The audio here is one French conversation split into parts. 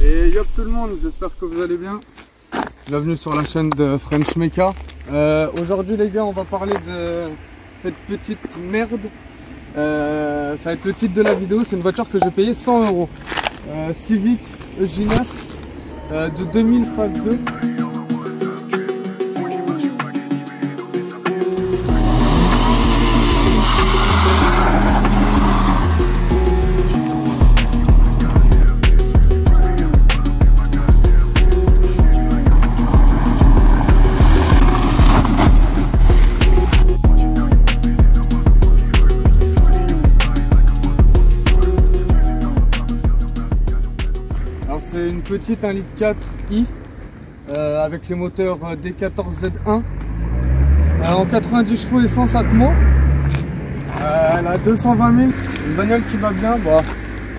Et yop tout le monde, j'espère que vous allez bien. Bienvenue sur la chaîne de French Mecha. Aujourd'hui les gars, on va parler de cette petite merde. Ça va être le titre de la vidéo. C'est une voiture que j'ai payée 100 €. Civic EJ9 de 2000 phase 2. C'est une petite 1,4 litre avec les moteurs D14Z1 en 90 chevaux essence Atmo. Elle a 220 000, une bagnole qui va bien. Bon,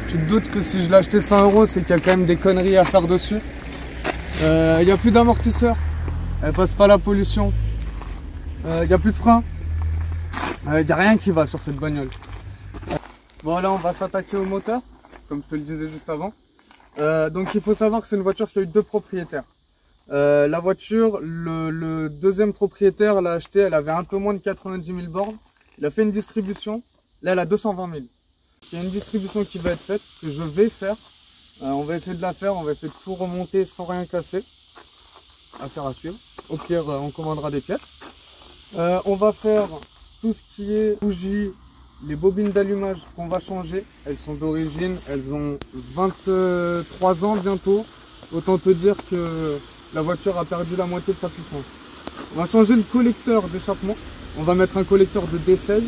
tu te doutes que si je l'ai acheté 100 €, c'est qu'il y a quand même des conneries à faire dessus. Il n'y a plus d'amortisseur, elle passe pas la pollution, il n'y a plus de frein, il n'y a rien qui va sur cette bagnole. Bon, là on va s'attaquer au moteur, comme je te le disais juste avant. Donc il faut savoir que c'est une voiture qui a eu deux propriétaires. La voiture, le deuxième propriétaire l'a achetée, elle avait un peu moins de 90 000 bornes. Il a fait une distribution, là elle a 220 000. Il y a une distribution qui va être faite, que je vais faire. On va essayer de la faire, on va essayer de tout remonter sans rien casser. Affaire à suivre. Au pire, on commandera des pièces. On va faire tout ce qui est bougies. Les bobines d'allumage qu'on va changer, elles sont d'origine, elles ont 23 ans bientôt. Autant te dire que la voiture a perdu la moitié de sa puissance. On va changer le collecteur d'échappement. On va mettre un collecteur de D16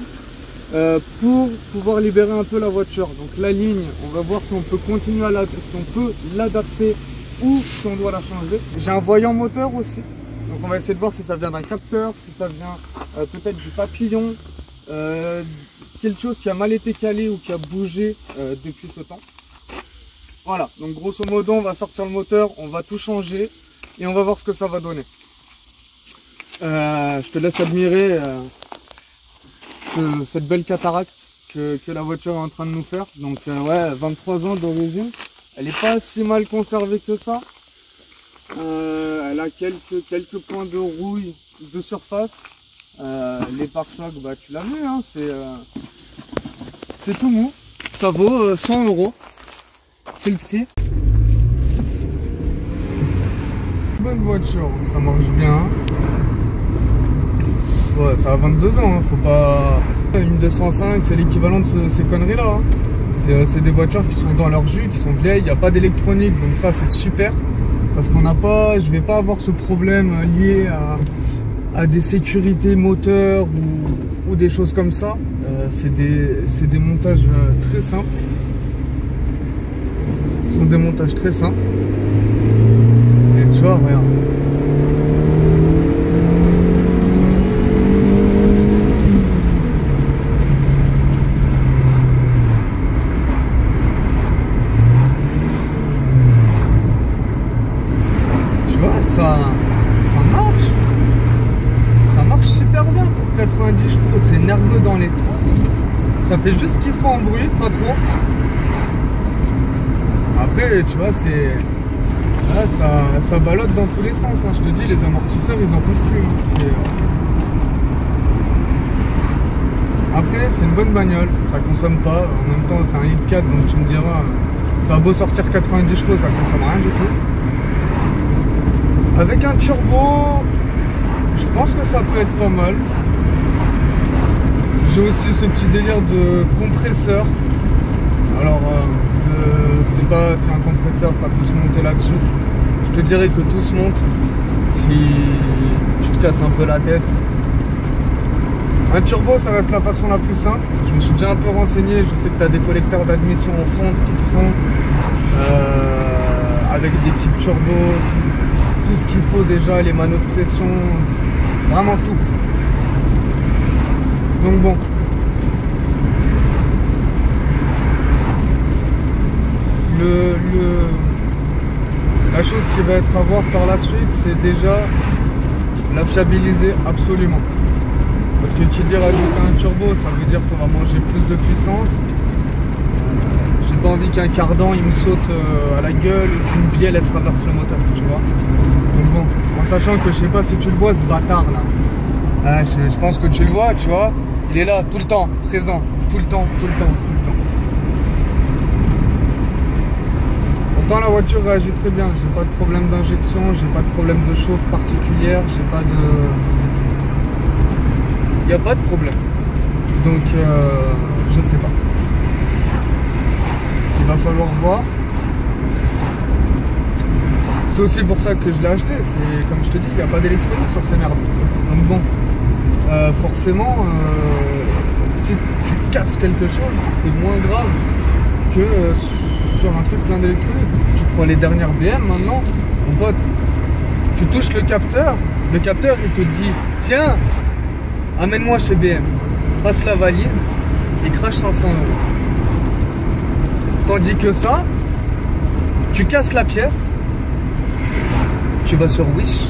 pour pouvoir libérer un peu la voiture. Donc la ligne, on va voir si on peut continuer à si on peut l'adapter ou si on doit la changer. J'ai un voyant moteur aussi. Donc on va essayer de voir si ça vient d'un capteur, si ça vient peut-être du papillon. Quelque chose qui a mal été calé ou qui a bougé depuis ce temps. Voilà, donc grosso modo on va sortir le moteur, on va tout changer et on va voir ce que ça va donner. Je te laisse admirer cette belle cataracte que la voiture est en train de nous faire. Donc ouais, 23 ans d'origine, elle n'est pas si mal conservée que ça. Elle a quelques points de rouille de surface. Les pare-chocs, bah tu l'as vu, hein, c'est tout mou. Ça vaut 100 €. C'est le prix. Bonne voiture, ça marche bien. Ouais, ça a 22 ans, hein, faut pas. Une 205, c'est l'équivalent de ces conneries là. Hein. C'est des voitures qui sont dans leur jus, qui sont vieilles, il n'y a pas d'électronique, donc ça c'est super. Parce qu'on n'a pas, je vais pas avoir ce problème lié à des sécurités moteurs ou des choses comme ça. C'est des montages très simples. Ce sont des montages très simples. Et tu vois, regarde. Tu vois, ça marche. Ça marche super bien pour 90 chevaux, c'est nerveux dans les tours. Ça fait juste ce qu'il faut en bruit, pas trop. Après, tu vois, là, ça ballotte dans tous les sens. Hein. Je te dis, les amortisseurs, ils en peuvent plus. Hein. Après, c'est une bonne bagnole, ça consomme pas. En même temps, c'est un 1,4 litre, donc tu me diras, ça a beau sortir 90 chevaux, ça consomme rien du tout. Avec un turbo, je pense que ça peut être pas mal. J'ai aussi ce petit délire de compresseur. Alors, je sais pas si un compresseur ça peut se monter là-dessus. Je te dirais que tout se monte si tu te casses un peu la tête. Un turbo, ça reste la façon la plus simple. Je me suis déjà un peu renseigné. Je sais que tu as des collecteurs d'admission en fonte qui se font avec des petites turbos. Tout ce qu'il faut déjà, les maneaux de pression, vraiment tout. Donc bon. La chose qui va être à voir par la suite, c'est déjà la fiabiliser absolument. Parce que qui dit rajouter un turbo, ça veut dire qu'on va manger plus de puissance. J'ai pas envie qu'un cardan il me saute à la gueule ou qu'une bielle elle traverse le moteur, tu vois. Donc bon, en sachant que je sais pas si tu le vois ce bâtard là. Je pense que tu le vois, tu vois. Il est là tout le temps, présent, tout le temps. Pourtant la voiture réagit très bien, j'ai pas de problème d'injection, j'ai pas de problème de chauffe particulière, j'ai pas de... Il n'y a pas de problème. Donc je sais pas. Il va falloir voir. C'est aussi pour ça que je l'ai acheté, c'est comme je te dis, il n'y a pas d'électronique sur ces merdes. Donc bon, forcément, si tu casses quelque chose, c'est moins grave que sur un truc plein d'électronique. Tu prends les dernières BM maintenant, mon pote, tu touches le capteur il te dit tiens, amène-moi chez BM, passe la valise et crache 500 €. Tandis que ça, tu casses la pièce, tu vas sur Wish,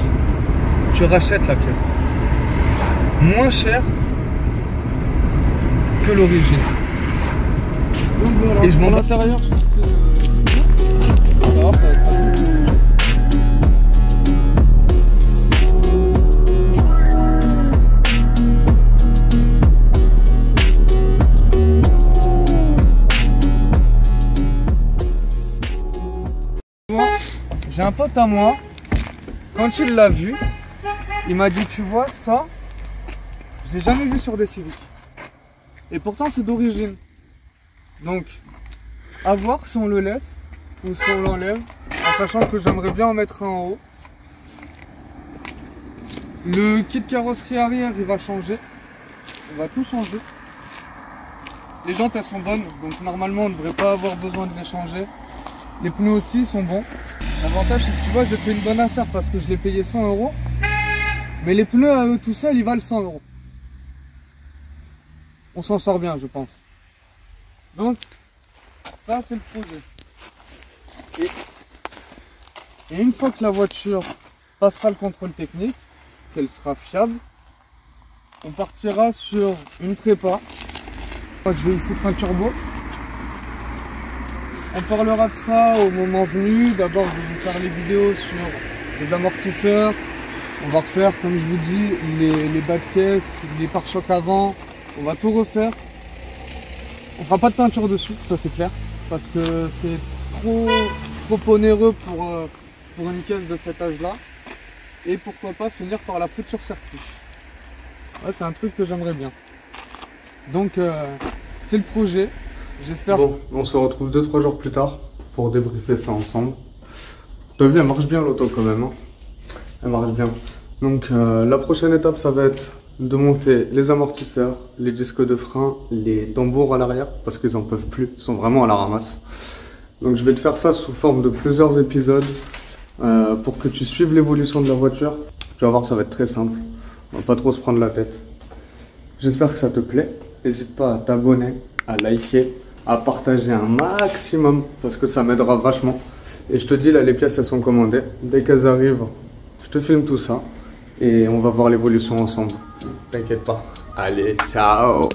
tu rachètes la pièce moins cher que l'origine. Et je m'en l'intérieur. J'ai un pote à moi, quand il l'a vu, il m'a dit tu vois ça, je l'ai jamais vu sur des Civic. Et pourtant c'est d'origine. Donc, à voir si on le laisse ou si on l'enlève, en sachant que j'aimerais bien en mettre un en haut. Le kit carrosserie arrière, il va changer. On va tout changer. Les jantes, elles sont bonnes, donc normalement on ne devrait pas avoir besoin de les changer. Les pneus aussi sont bons. L'avantage, c'est que tu vois, j'ai fait une bonne affaire parce que je l'ai payé 100 €. Mais les pneus à eux tout seuls, ils valent 100 €. On s'en sort bien, je pense. Donc, ça c'est le projet. Et une fois que la voiture passera le contrôle technique, qu'elle sera fiable, on partira sur une prépa. Moi je vais y foutre un turbo. On parlera de ça au moment venu. D'abord je vais vous faire les vidéos sur les amortisseurs. On va refaire, comme je vous dis, les bas de caisse, les pare-chocs avant. On va tout refaire. On fera pas de peinture dessus, ça c'est clair, parce que c'est trop onéreux pour une caisse de cet âge-là. Et pourquoi pas finir par la foutre sur circuit. Ouais, c'est un truc que j'aimerais bien. Donc c'est le projet. J'espère. Bon, on se retrouve 2-3 jours plus tard pour débriefer ça ensemble. T'as vu, elle marche bien l'auto quand même. Hein, elle marche bien. Donc la prochaine étape, ça va être de monter les amortisseurs, les disques de frein, les tambours à l'arrière, parce qu'ils en peuvent plus, ils sont vraiment à la ramasse. Donc je vais te faire ça sous forme de plusieurs épisodes pour que tu suives l'évolution de la voiture. Tu vas voir, ça va être très simple, on va pas trop se prendre la tête. J'espère que ça te plaît, n'hésite pas à t'abonner, à liker, à partager un maximum, parce que ça m'aidera vachement. Et je te dis là, les pièces elles sont commandées, dès qu'elles arrivent, je te filme tout ça et on va voir l'évolution ensemble. T'inquiète pas. Allez, ciao!